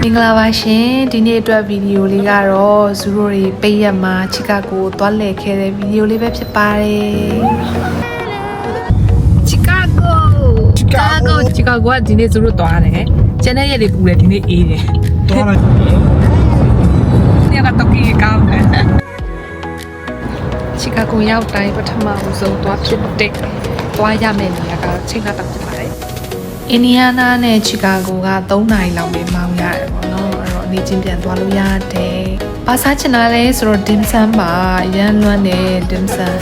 င်္ဂလာပါရှင်ဒီနေ့အတွက်ဗီဒီယိုလေးကတော့ဇူရိုတွေပိတ်ရက်မှာချီကာဂိုသွားလည်ခဲ့တဲ့ဗီဒီယိုလေးပဲဖြစ်ပါတယ်ချီကာဂိုကဒီနေ့ဇူရိုသွားတယ်ကျန်တဲ့ရက်တွေပူတယ်ဒီနေ့အေးတယ်သွားတယ်ဒီကတော့ကီကောင်းတယ်ချီကာဂိုရောက်တိုင်းပထမဆုံးသွားဖြစ်တဲ့သွားရမယ့်နေရာကချိန်နာတောင်ဖြစ်ပါတယ်အင်ဒီယားနားနဲ့ချီကာဂိုက3နာရီလောက်ပဲမောင်းရတယ်ပေါ့နော်အဲ့တော့နေချင်းပြန်သွားလို့ရတယ်။ဘာစားချင်တာလဲဆိုတော့ dim sum ပါရန်လွမ်းတဲ့ dim sum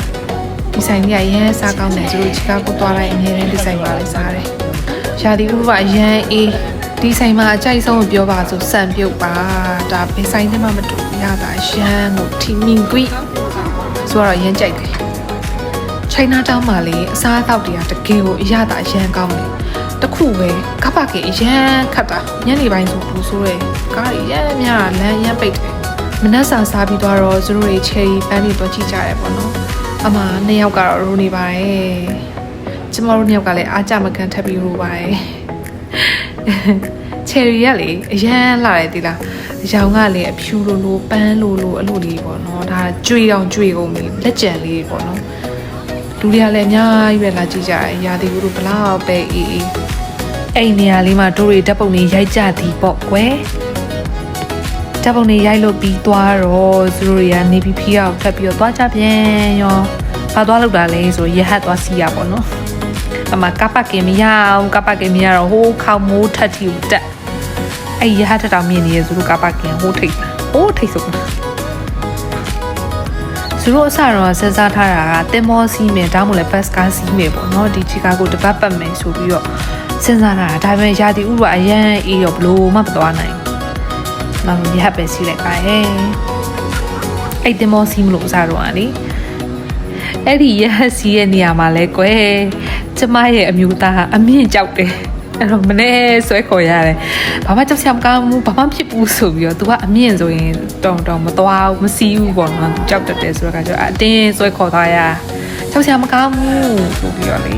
ဒီဆိုင်ကြီးကရန်စားကောင်းတယ်သူတို့ချီကာဂိုသွားလိုက်အများနဲ့ဒီဆိုင်ပါလေးစားတယ်။ရာသီဥတုကရန်အေးဒီဆိုင်မှာအကြိုက်ဆုံးပြောပါဆိုစံပြုတ်ပါဒါဘယ်ဆိုင်မှမတူရတာရန်ကိုထီမင်ကွီဆိုတော့ရန်ကြိုက်တယ်။ China Town မှာလေအစားအသောက်တွေကတကယ်ကိုအရသာရန်ကောင်းတယ်တခုပဲကပ်ပါကေအရန်ခတ်တာညနေပိုင်းဆိုဘူးဆိုရဲကားရန်များလမ်းရန်ပိတ်တယ်မနက်စာစားပြီးတော့သူတို့တွေချယ်ရီပန်းတွေတော့ကြည့်ကြရဲပေါ့နော်အမနှစ်ယောက်ကတော့ရိုးနေပါရဲ့ကျမတို့နှစ်ယောက်ကလည်းအားကြမကန်ထပ်ပြီးရိုးပါရဲ့ချယ်ရီကလေအရန်လာတယ်ဒီလားရောင်ကလေအဖြူလိုပန်းလိုအဲ့လိုလေးပေါ့နော်ဒါကြွေတောင်ကြွေကုန်ပြီလက်ကျန်လေးပေါ့နော်လူတွေကလည်းအများကြီးပဲလာကြည့်ကြတယ်ရာသီဥတုဘလောက်ပဲအေးအဲ့နေရာလေးမှာတို့တွေဓာတ်ပုံတွေရိုက်ကြသည်ပေါ့ကွယ်ဓာတ်ပုံတွေရိုက်လို့ပြီးသွားတော့သူတို့တွေကနေပြီးဖီးအောင်ထပ်ပြီးတော့သွားကြပြန်ရောဘာသွားလောက်တာလဲဆိုရဟတ်သွားစီးရပေါ့နော်အမကပ်ပါကင်မရအောင်ကပ်ပါကင်မရတော့ဟိုးခေါမိုးထက်ထီကိုတက်အဲ့ရဟတ်တောင်မြင်နေရသူတို့ကပ်ပါကင်ဟိုးထိတ်ဆိုသူတို့အစတော့စဉ်းစားထားတာကတင်မောစီးမယ်ဒါမှမဟုတ်လည်းဘတ်ကားစီးမယ်ပေါ့နော်ဒီချီကာဂိုတပတ်ပတ်မယ်ဆိုပြီးတော့စဉ်းစားတာဒါပေမဲ့ရာသီဥတုအရန်အေးရောဘလို့မှမသွားနိုင်ဘူး။မရဟပဲစီးလိုက်ပါရဲ့။အဲ့တင်မောစီးမလို့အစတော့อ่ะလေ။အဲ့ဒီရဟစီးရဲ့နေရာမှာလဲကွယ်ကျမရဲ့အမျိုးသားအမြင့်ကြောက်တယ်။အဲ့တော့မနေ့ဆွဲခေါ်ရတယ်။ဘာမှကြောက်စရာမကောင်းဘူးဘာမှဖြစ်ဘူးဆိုပြီးတော့ तू ကအမြင့်ဆိုရင်တောင်မသွားဘူးမစီးဘူးပေါ့နော် तू ကြောက်တတ်တယ်ဆိုတော့ကကျအတင်းဆွဲခေါ်သွားရကြောက်စရာမကောင်းဘူးဆိုပြီးတော့လေ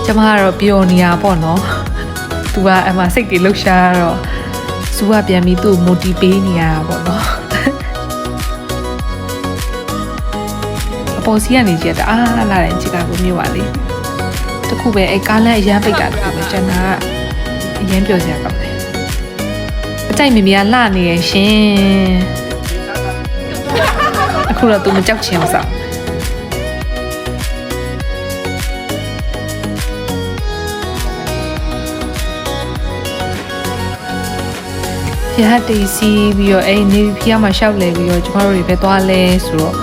ကျမကတော့ပျော်နေရပေါ့နော် तू ကအမှစိတ်တွေလှုပ်ရှားတော့သူကပြန်ပြီးသူ့ motivate နေရတာပေါ့နော်အပေါ်စီကနေကြည့်တာအားလာတယ်ချီကာဂိုမြို့ပါလေတခုပဲအဲကားလမ်းအရန်ပိတ်တာတခုပဲကျန်တာကအရန်ပျော်စရာကောင်းတယ်အကြိုက်မမီကလှနေရရှင်အခုတော့ तू မကြောက်ချင်ဘူးစောက်ရဟတ်တီစီပြီးတော့အဲ့နေဖီးမှာရှောက်လဲပြီးတော့ကျမတို့တွေပဲသွားလဲဆိုတော့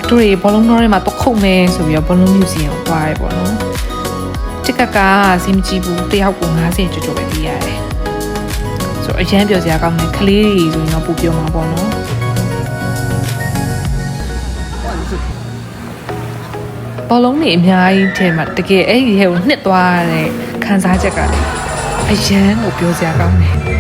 တို့တွေဘောလုံးတော်ထဲမှာတော့ခုတ်မယ်ဆိုပြီးတော့ဘောလုံးမြူဇီယံကိုသွားရဲပေါ့နော်တစ်ကက်ကစီမကြည့်ဘူးတယောက်ကို90ကျော်ကျော်ပဲပေးရတယ်ဆိုတော့အရန်ပြောစရာကောင်းတယ်ကလေးတွေဆိုရင်တော့ပူပြောမှာပေါ့နော်ဘောလုံးတွေအများကြီးထဲမှာတကယ်အဲ့ဒီဟဲ့ကိုနှစ်သွားရတဲ့ခံစားချက်ကလည်းအရန်ကိုပြောစရာကောင်းတယ်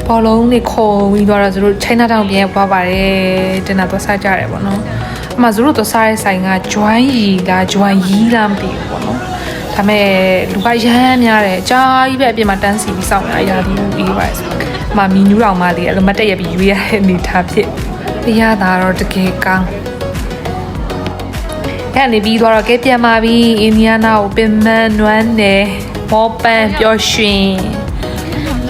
ဘောလုံးတွေခုံပြီးသွားတော့သူတို့ China Town ပြန်သွားပါတယ်တင်တာသွားစားကြတယ်ပေါ့နော်အမှသူတို့သွားစားတဲ့ဆိုင်က Join လား Join လားမသိဘူးပေါ့နော်ဒါပေမဲ့လူကရမ်းများတယ်အကြာကြီးပဲအပြင်မှာတန်းစီပြီးစောင့်နေရသည်အေးပါဆိုအမှမီနူးတော်မှလေးအဲ့လိုမတက်ရပြီးရွေးရတဲ့အနေထားဖြစ်တရားသာတော့တကယ်ကောင်းအဲ့နေပြီးသွားတော့ကဲပြန်มาပြီးအင်ဒီယားနာကိုပင်မနွမ်းနယ်မောပန်းပျော်ရွှင်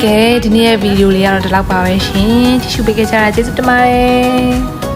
ကဲဒီနေ့ရဲ့ဗီဒီယိုလေးကတော့ဒီလောက်ပါပဲရှင်ကြည့်ရှုပေးကြတာကျေးဇူးတင်ပါတယ်